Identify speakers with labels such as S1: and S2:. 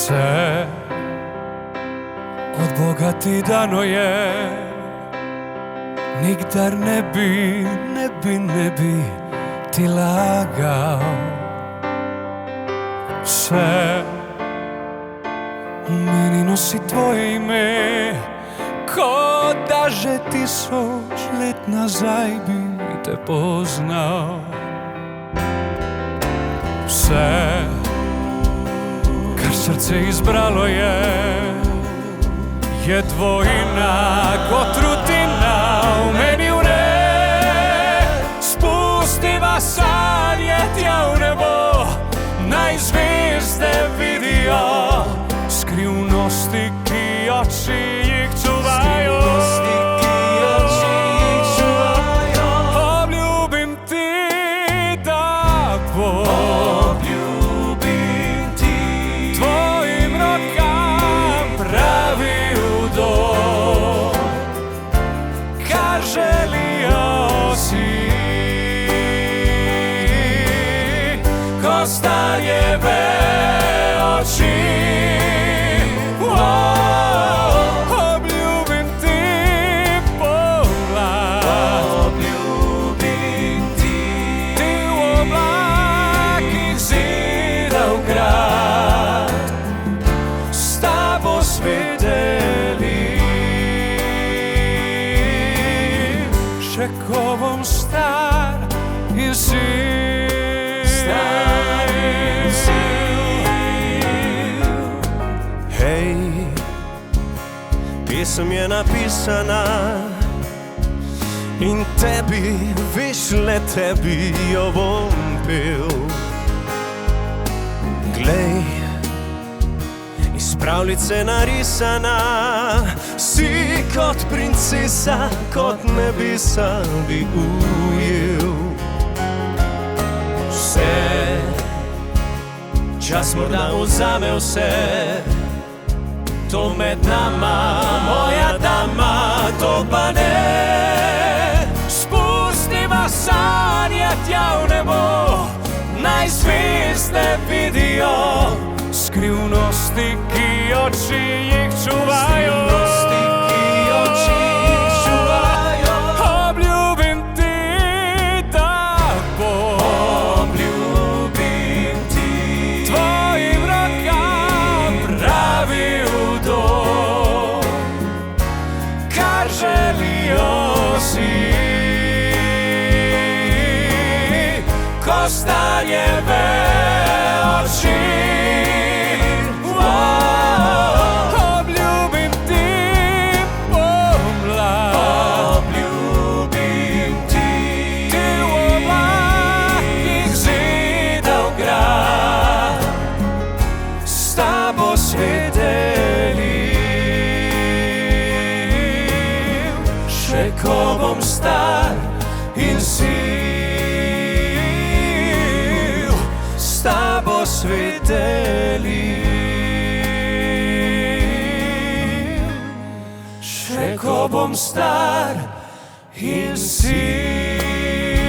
S1: Все od Boga ti dano je, nikdar ne bi ti lagao. Sve u meni nosi tvoje ime, ko da že 1000 let nazaj bi te poznao. Sve kar srce izbralo je dvojina kot rutina u meni spustiva sanjetja u nebo, naj zvijezde vidio, skrivnosti ki oči jih čuvajo. Obljubim ti tako, obljubim ti tvojim rokam pravi udor, kar želio si ko starjeve oči. Obljubim ti pogled, obljubim ti u oblakih zidal grad, s tabo svi delim, še ko bom star in
S2: Hej, pisem je napisana in tebi, viš le tebi jo bom pil. Glej, iz pravljice narisana, si kot princesa, kot nebesa bi ujel. Vse, čas morda vzame vse, to med nama, moja dama, to pa ne. Spustiva sanjetja v nebo, naj zvijezde vidijo, skrivnosti ki oči jih čuvajo. Obljubim ti tako, obljubim ti tvojim rokam pravi udor, kar želio si ko starjeve oči. Obljubim ti pomlad, obljubim ti u oblakih zidal grad, s tabo svi delim, še ko bom star in sil, s tabo svi delim, še ko bom star in sil.